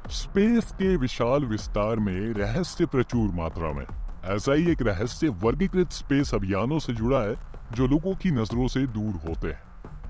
Space के विशाल विस्तार में रहस्य प्रचुर मात्रा में। ऐसा ही एक रहस्य वर्गीकृत स्पेस अभियानों से जुड़ा है जो लोगों की नजरों से दूर होते हैं।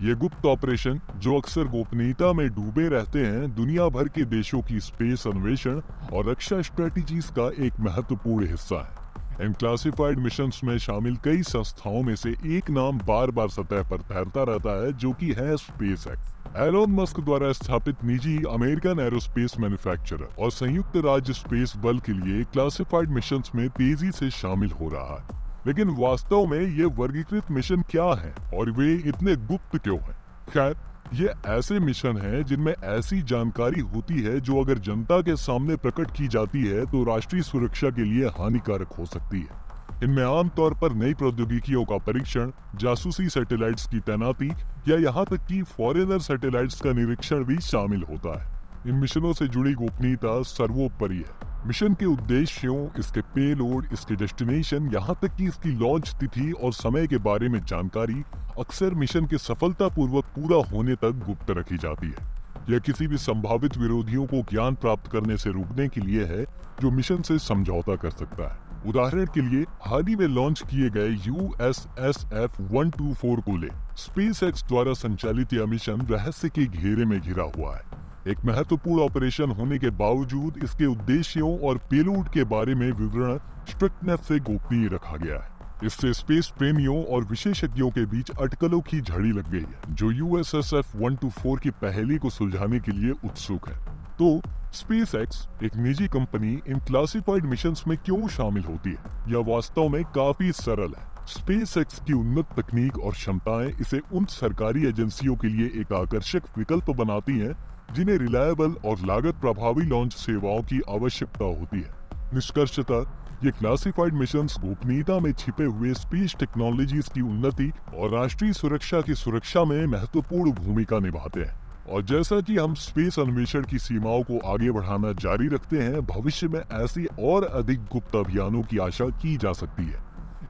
ये गुप्त ऑपरेशन जो अक्सर गोपनीयता में डूबे रहते हैं, दुनिया भर के देशों की स्पेस अन्वेषण और रक्षा स्ट्रेटेजीज का एक महत्वपूर्ण हिस्सा है। इन क्लासिफाइड मिशंस में शामिल कई संस्थाओं में से एक नाम बार बार सतह पर तैरता रहता है, जो कि है स्पेसएक्स। एलोन मस्क द्वारा स्थापित निजी अमेरिकन एरोस्पेस मैन्युफैक्चरर और संयुक्त राज्य स्पेस बल के लिए क्लासिफाइड मिशंस में तेजी से शामिल हो रहा है। लेकिन वास्तव में ये वर्गीकृत मिशन क्या हैं और वे इतने गुप्त क्यों हैं? खैर, ये ऐसे मिशन हैं जिनमें ऐसी जानकारी होती है जो अगर जनता के सामने प्रकट की जाती है तो राष्ट्रीय सुरक्षा के लिए हानिकारक हो सकती है। इनमें आमतौर पर नई प्रौद्योगिकियों का परीक्षण, जासूसी सैटेलाइट्स की तैनाती या यहाँ तक कि फॉरेनर सैटेलाइट्स का निरीक्षण भी शामिल होता है। इन मिशनों से जुड़ी गोपनीयता सर्वोपरि है। मिशन के उद्देश्यों, इसके पेलोड, इसके डेस्टिनेशन, यहाँ तक कि इसकी लॉन्च तिथि और समय के बारे में जानकारी अक्सर मिशन के सफलतापूर्वक पूरा होने तक गुप्त रखी जाती है। यह किसी भी संभावित विरोधियों को ज्ञान प्राप्त करने से रोकने के लिए है जो मिशन से समझौता कर सकता है। उदाहरण के लिए हाल ही में लॉन्च किए गए USSF 124 को ले। स्पेसएक्स द्वारा संचालित यह मिशन रहस्य के घेरे में घिरा हुआ है। एक महत्वपूर्ण ऑपरेशन होने के बावजूद इसके उद्देश्यों और पेलोड के बारे में विवरण स्ट्रिक्टनेस से गोपनीय रखा गया है। इससे स्पेस प्रेमियों और विशेषज्ञों के बीच अटकलों की झड़ी लग गई है, जो USSF 124 की पहेली को सुलझाने के लिए उत्सुक है। तो स्पेसएक्स, एक निजी कंपनी, इन क्लासिफाइड मिशंस में क्यों शामिल होती है? यह वास्तव में काफी सरल है। स्पेसएक्स की उन्नत तकनीक और क्षमताएं इसे उन सरकारी एजेंसियों के लिए एक आकर्षक विकल्प बनाती हैं जिन्हें रिलायबल और लागत प्रभावी लॉन्च सेवाओं की आवश्यकता होती है। निष्कर्षतः ये क्लासिफाइड मिशंस गोपनीयता में छिपे हुए स्पेस टेक्नोलॉजीज की उन्नति और राष्ट्रीय सुरक्षा की सुरक्षा में महत्वपूर्ण भूमिका निभाते हैं। और जैसा कि हम स्पेस अन्वेषण की सीमाओं को आगे बढ़ाना जारी रखते हैं, भविष्य में ऐसी और अधिक गुप्त अभियानों की आशा की जा सकती है।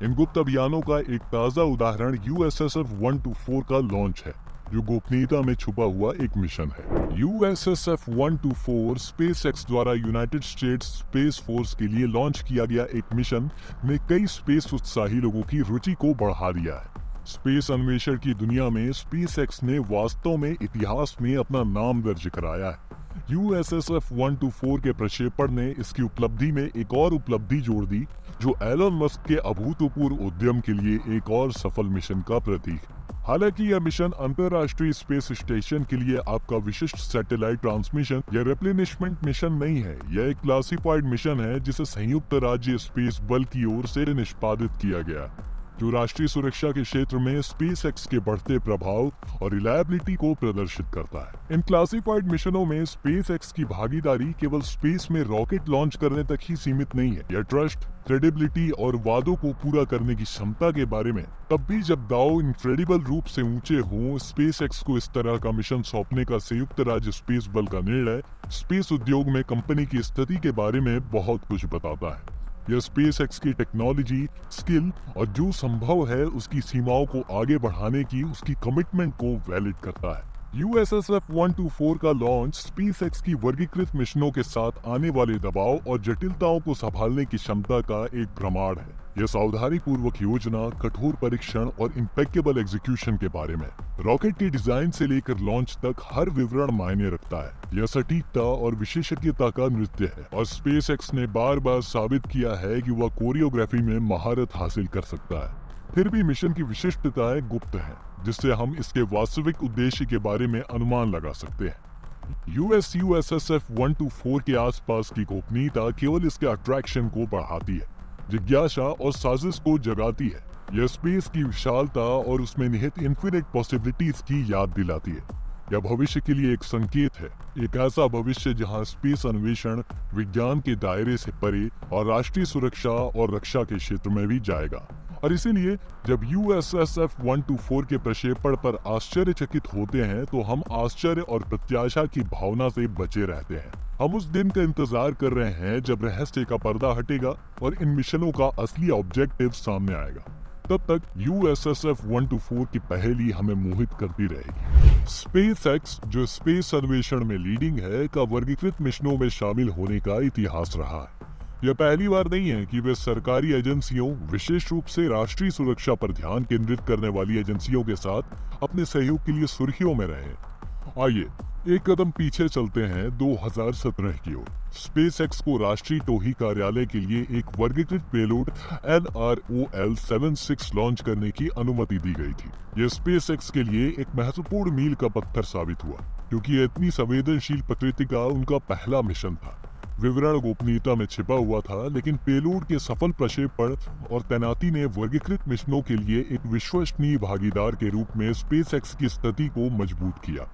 इन गुप्त अभियानों का एक ताजा उदाहरण USSF 124 का लॉन्च है, जो गोपनीयता में छुपा हुआ एक मिशन है। USSF 124 स्पेसएक्स द्वारा यूनाइटेड स्टेट्स स्पेस फोर्स के लिए लॉन्च किया गया एक मिशन ने कई स्पेस उत्साही लोगों की रुचि को बढ़ा दिया है। स्पेस अन्वेषण की दुनिया में स्पेसएक्स ने वास्तव में इतिहास में अपना नाम दर्ज कराया है। USSF 124 के प्रक्षेपण ने इसकी उपलब्धि में एक और उपलब्धि जोड़ दी, जो एलोन मस्क के अभूतपूर्व उद्यम के लिए एक और सफल मिशन का प्रतीक है। हालांकि यह मिशन अंतर्राष्ट्रीय स्पेस स्टेशन के लिए आपका विशिष्ट सैटेलाइट ट्रांसमिशन या रिप्लेनिशमेंट मिशन नहीं है। यह एक क्लासिफाइड मिशन है जिसे संयुक्त राज्य स्पेस बल की ओर से निष्पादित किया गया, जो राष्ट्रीय सुरक्षा के क्षेत्र में स्पेसएक्स के बढ़ते प्रभाव और रिलायबिलिटी को प्रदर्शित करता है। इन क्लासिफाइड मिशनों में स्पेसएक्स की भागीदारी केवल स्पेस में रॉकेट लॉन्च करने तक ही सीमित नहीं है। यह ट्रस्ट, क्रेडिबिलिटी और वादों को पूरा करने की क्षमता के बारे में, तब भी जब दाव इनक्रेडिबल रूप से ऊंचे हों। स्पेसएक्स को इस तरह का मिशन सौंपने का संयुक्त राज्य स्पेस बल का निर्णय स्पेस उद्योग में कंपनी की स्थिति के बारे में बहुत कुछ बताता है। यह स्पेसएक्स की टेक्नोलॉजी, स्किल और जो संभव है उसकी सीमाओं को आगे बढ़ाने की उसकी कमिटमेंट को वैलिड करता है। USSF 124 का लॉन्च स्पेसएक्स की वर्गीकृत मिशनों के साथ आने वाले दबाव और जटिलताओं को संभालने की क्षमता का एक प्रमाण है। यह सावधानी पूर्वक योजना, कठोर परीक्षण और इम्पेकेबल एग्जीक्यूशन के बारे में। रॉकेट के डिजाइन से लेकर लॉन्च तक हर विवरण मायने रखता है। यह सटीकता और विशेषज्ञता का नृत्य है, और स्पेसएक्स ने बार बार साबित किया है कि वह कोरियोग्राफी में महारत हासिल कर सकता है। फिर भी मिशन की विशिष्टताएं गुप्त हैं, जिससे हम इसके वास्तविक उद्देश्य के बारे में अनुमान लगा सकते हैं। USSF 124 के आसपास की गोपनीयता केवल इसके अट्रैक्शन को बढ़ाती है, जिज्ञासा और साजिश को जगाती है। यह स्पेस की विशालता और उसमें निहित इन्फिनिट पॉसिबिलिटीज की याद दिलाती है। यह भविष्य के लिए एक संकेत है, एक ऐसा भविष्य जहां स्पेस अन्वेषण विज्ञान के दायरे से परे और राष्ट्रीय सुरक्षा और रक्षा के क्षेत्र में भी जाएगा। और इसीलिए जब USSF 124 के प्रक्षेपण पर आश्चर्यचकित होते हैं तो हम आश्चर्य और प्रत्याशा की भावना से बचे रहते हैं। हम उस दिन का इंतजार कर रहे हैं जब रहस्य का पर्दा हटेगा और इन मिशनों का असली ऑब्जेक्टिव सामने आएगा। तब तक USSF 124 की पहेली हमें मोहित करती रहेगी। स्पेसएक्स, जो स्पेस अन्वेषण में लीडिंग है, का वर्गीकृत मिशनों में शामिल होने का इतिहास रहा है। यह पहली बार नहीं है कि वे सरकारी एजेंसियों, विशेष रूप से राष्ट्रीय सुरक्षा पर ध्यान केंद्रित करने वाली एजेंसियों के साथ अपने सहयोग के लिए सुर्खियों में रहे। आइए एक कदम पीछे चलते हैं 2017 की ओर। स्पेसएक्स को राष्ट्रीय टोही कार्यालय के लिए एक वर्गीकृत पेलोड NROL-76 लॉन्च करने की अनुमति दी गई थी। यह स्पेसएक्स के लिए एक महत्वपूर्ण मील का पत्थर साबित हुआ, क्योंकि यह इतनी संवेदनशील प्रकृति का उनका पहला मिशन था। विवरण गोपनीयता में छिपा हुआ था, लेकिन पेलोड के सफल प्रक्षेपण और तैनाती ने वर्गीकृत मिशनों के लिए एक विश्वसनीय भागीदार के रूप में स्पेसएक्स की स्थिति को मजबूत किया।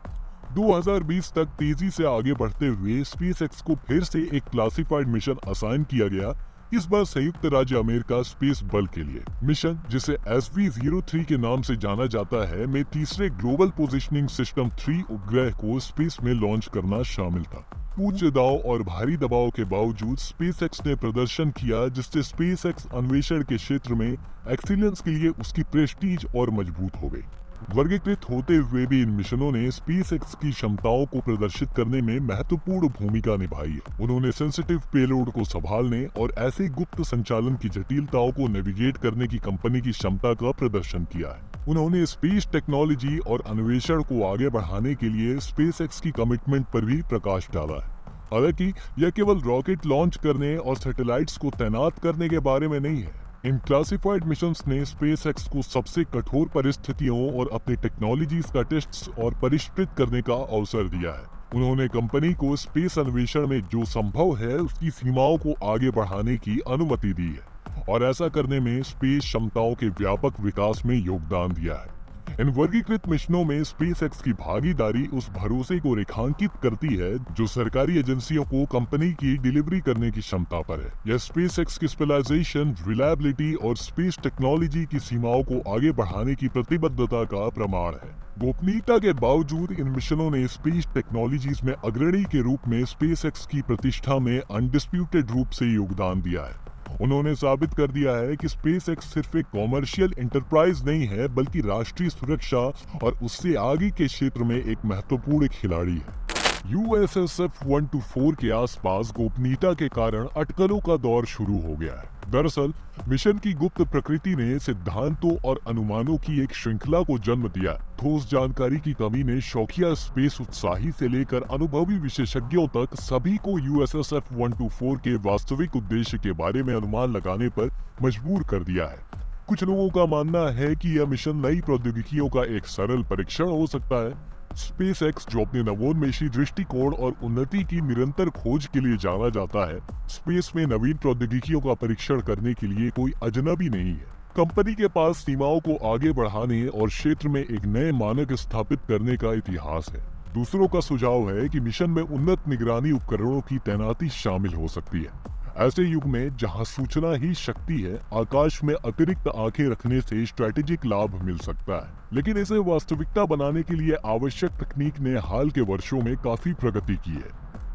2020 तक तेजी से आगे बढ़ते हुए स्पेसएक्स को फिर से एक क्लासिफाइड मिशन असाइन किया गया, इस बार संयुक्त राज्य अमेरिका स्पेस बल के लिए। मिशन, जिसे SV-03 के नाम से जाना जाता है, में तीसरे ग्लोबल पोजिशनिंग सिस्टम 3 उपग्रह को स्पेस में लॉन्च करना शामिल था। उच्च दाव और भारी दबाव के बावजूद स्पेसएक्स ने प्रदर्शन किया, जिससे स्पेसएक्स अन्वेषण के क्षेत्र में एक्सीलेंस के लिए उसकी प्रेस्टीज और मजबूत हो गई। वर्गीकृत होते हुए भी इन मिशनों ने स्पेसएक्स की क्षमताओं को प्रदर्शित करने में महत्वपूर्ण भूमिका निभाई है। उन्होंने सेंसिटिव पेलोड को संभालने और ऐसे गुप्त संचालन की जटिलताओं को नेविगेट करने की कंपनी की क्षमता का प्रदर्शन किया है। उन्होंने स्पेस टेक्नोलॉजी और अन्वेषण को आगे बढ़ाने के लिए स्पेसएक्स की कमिटमेंट पर भी प्रकाश डाला है। हालांकि यह केवल रॉकेट लॉन्च करने और सैटेलाइट्स को तैनात करने के बारे में नहीं है। इन क्लासिफाइड मिशंस ने स्पेसएक्स को सबसे कठोर परिस्थितियों और अपनी टेक्नोलॉजीज का टेस्ट्स और परिष्कृत करने का अवसर दिया है। उन्होंने कंपनी को स्पेस अन्वेषण में जो संभव है उसकी सीमाओं को आगे बढ़ाने की अनुमति दी है, और ऐसा करने में स्पेस क्षमताओं के व्यापक विकास में योगदान दिया है। इन वर्गीकृत मिशनों में स्पेसएक्स की भागीदारी उस भरोसे को रेखांकित करती है जो सरकारी एजेंसियों को कंपनी की डिलीवरी करने की क्षमता पर है। यह स्पेसएक्स की स्पेशलाइजेशन, रिलायबिलिटी और स्पेस टेक्नोलॉजी की सीमाओं को आगे बढ़ाने की प्रतिबद्धता का प्रमाण है। गोपनीयता के बावजूद इन मिशनों ने स्पेस टेक्नोलॉजीज में अग्रणी के रूप में स्पेसएक्स की प्रतिष्ठा में अनडिस्प्यूटेड रूप से योगदान दिया है। उन्होंने साबित कर दिया है कि स्पेसएक्स सिर्फ एक कॉमर्शियल एंटरप्राइज नहीं है, बल्कि राष्ट्रीय सुरक्षा और उससे आगे के क्षेत्र में एक महत्वपूर्ण खिलाड़ी है। USSF-124 के आसपास गोपनीयता के कारण अटकलों का दौर शुरू हो गया है। दरअसल मिशन की गुप्त प्रकृति ने सिद्धांतों और अनुमानों की एक श्रृंखला को जन्म दिया। ठोस जानकारी की कमी ने शौकिया स्पेस उत्साही से लेकर अनुभवी विशेषज्ञों तक सभी को USSF-124 के वास्तविक उद्देश्य के बारे में अनुमान लगाने पर मजबूर कर दिया है। कुछ लोगों का मानना है कि यह मिशन नई प्रौद्योगिकियों का एक सरल परीक्षण हो सकता है। स्पेसएक्स, जो अपने नवोन्मेषी दृष्टिकोण और उन्नति की निरंतर खोज के लिए जाना जाता है, स्पेस में नवीन प्रौद्योगिकियों का परीक्षण करने के लिए कोई अजनबी नहीं है। कंपनी के पास सीमाओं को आगे बढ़ाने और क्षेत्र में एक नए मानक स्थापित करने का इतिहास है। दूसरों का सुझाव है कि मिशन में उन्नत निगरानी उपकरणों की तैनाती शामिल हो सकती है। ऐसे युग में जहां सूचना ही शक्ति है, आकाश में अतिरिक्त आंखें रखने से स्ट्रेटेजिक लाभ मिल सकता है। लेकिन इसे वास्तविकता बनाने के लिए आवश्यक तकनीक ने हाल के वर्षों में काफी प्रगति की है।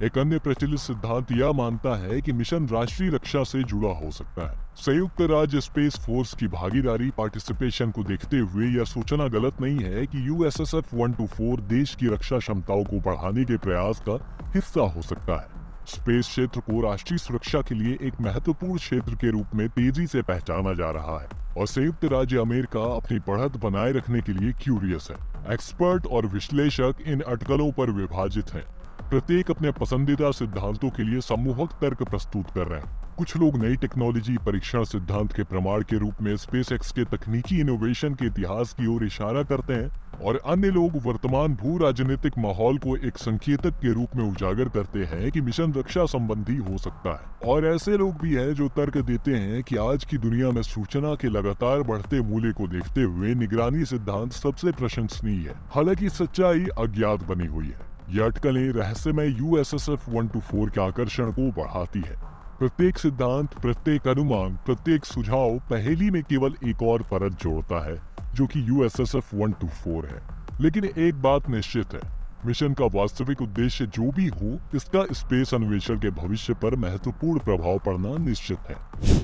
एक अन्य प्रचलित सिद्धांत यह मानता है कि मिशन राष्ट्रीय रक्षा से जुड़ा हो सकता है। संयुक्त राज्य स्पेस फोर्स की भागीदारी पार्टिसिपेशन को देखते हुए यह सोचना गलत नहीं है कि USSF-124 देश की रक्षा क्षमताओं को बढ़ाने के प्रयास का हिस्सा हो सकता है। स्पेस क्षेत्र को राष्ट्रीय सुरक्षा के लिए एक महत्वपूर्ण क्षेत्र के रूप में तेजी से पहचाना जा रहा है, और संयुक्त राज्य अमेरिका अपनी बढ़त बनाए रखने के लिए क्यूरियस है। एक्सपर्ट और विश्लेषक इन अटकलों पर विभाजित हैं। प्रत्येक अपने पसंदीदा सिद्धांतों के लिए सम्मोहक तर्क प्रस्तुत कर रहे हैं। कुछ लोग नई टेक्नोलॉजी परीक्षण सिद्धांत के प्रमाण के रूप में स्पेसएक्स के तकनीकी इनोवेशन के इतिहास की ओर इशारा करते हैं, और अन्य लोग वर्तमान भू राजनीतिक माहौल को एक संकेतक के रूप में उजागर करते हैं कि मिशन रक्षा संबंधी हो सकता है। और ऐसे लोग भी हैं जो तर्क देते हैं कि आज की दुनिया में सूचना के लगातार बढ़ते मूल्य को देखते हुए निगरानी सिद्धांत सबसे प्रशंसनीय है। हालांकि सच्चाई अज्ञात बनी हुई है। यह अटकलें रहस्यमय USSF-124 के आकर्षण को बढ़ाती है। प्रत्येक सिद्धांत, प्रत्येक अनुमान, प्रत्येक सुझाव पहेली में केवल एक और परत जोड़ता है, जो कि USSF-124 है। लेकिन एक बात निश्चित है, मिशन का वास्तविक उद्देश्य जो भी हो, इसका स्पेस अन्वेषण के भविष्य पर महत्वपूर्ण प्रभाव पड़ना निश्चित है।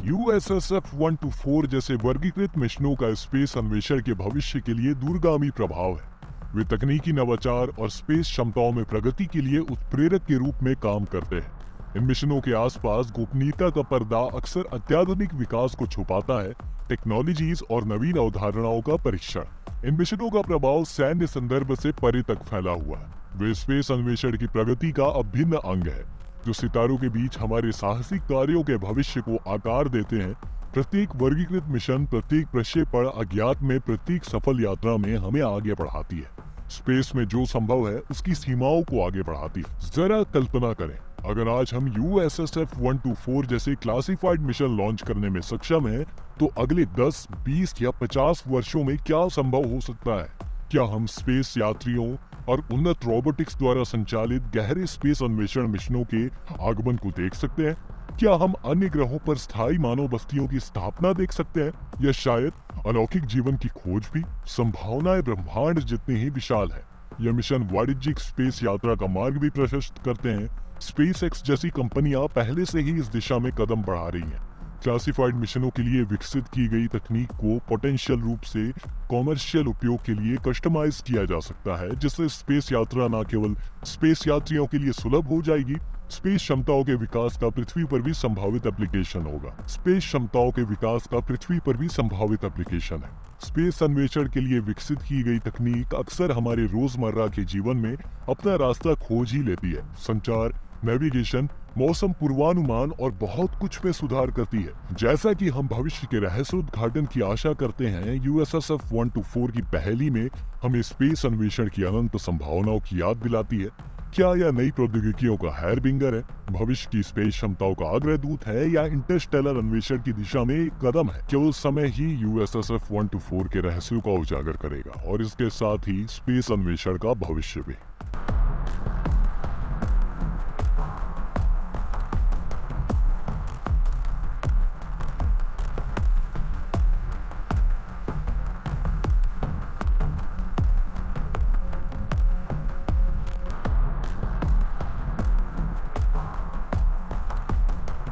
USSF-124 जैसे वर्गीकृत मिशनों का स्पेस अन्वेषण के भविष्य के लिए दूरगामी प्रभाव है। वे तकनीकी नवाचार और स्पेस क्षमताओं में प्रगति के लिए उत्प्रेरक के रूप में काम करते हैं। इन मिशनों के आसपास गोपनीयता का पर्दा अक्सर अत्याधुनिक विकास को छुपाता है, टेक्नोलॉजीज और नवीन अवधारणाओं का परीक्षण। इन मिशनों का प्रभाव सैन्य संदर्भ से परे तक फैला हुआ है। वे स्पेस अन्वेषण की प्रगति का अभिन्न अंग है, जो सितारों के बीच हमारे साहसिक कार्यों के भविष्य को आकार देते हैं। प्रत्येक वर्गीकृत मिशन, प्रत्येक प्रक्षेपण अज्ञात में प्रत्येक सफल यात्रा में हमें आगे बढ़ाती है। स्पेस में जो संभव है उसकी सीमाओं को आगे बढ़ाती है। जरा कल्पना करें, अगर आज हम USSF 124 जैसे क्लासिफाइड मिशन लॉन्च करने में सक्षम हैं, तो अगले 10, 20 या 50 वर्षों में क्या संभव हो सकता है? क्या हम स्पेस यात्रियों और उन्नत रोबोटिक्स द्वारा संचालित गहरे स्पेस अन्वेषण मिशनों के आगमन को देख सकते हैं? क्या हम अन्य ग्रहों पर स्थायी मानव बस्तियों की स्थापना देख सकते हैं, या शायद अलौकिक जीवन की खोज भी? संभावनाएं ब्रह्मांड जितनी ही विशाल है। यह मिशन वाणिज्यिक स्पेस यात्रा का मार्ग भी प्रशस्त करते हैं। SpaceX जैसी कंपनियां पहले से ही इस दिशा में कदम बढ़ा रही हैं। क्लासिफाइड मिशनों के लिए विकसित की गई तकनीक को पोटेंशियल रूप से कॉमर्शियल उपयोग के लिए कस्टमाइज किया जा सकता है, जिससे स्पेस यात्रा न केवल स्पेस यात्रियों के लिए सुलभ हो जाएगी, स्पेस क्षमताओं के विकास का पृथ्वी पर भी संभावित एप्लीकेशन होगा। स्पेस क्षमताओं के विकास का पृथ्वी पर भी संभावित एप्लीकेशन है। स्पेस अन्वेषण के लिए विकसित की गई तकनीक अक्सर हमारे रोजमर्रा के जीवन में अपना रास्ता खोज ही लेती है। संचार, नेविगेशन, मौसम पूर्वानुमान और बहुत कुछ में सुधार करती है। जैसा कि हम भविष्य के रहस्योद्घाटन की आशा करते हैं, USSF 124 की पहेली में हमें स्पेस अन्वेषण की अनंत संभावनाओं की याद दिलाती है। क्या यह नई प्रौद्योगिकियों का हैरबिंगर है, भविष्य की स्पेस क्षमताओं का अग्रदूत है, या इंटरस्टेलर अन्वेषण की दिशा में एक कदम है? केवल समय ही USSF 124 के रहस्यों का उजागर करेगा और इसके साथ ही स्पेस अन्वेषण का भविष्य भी।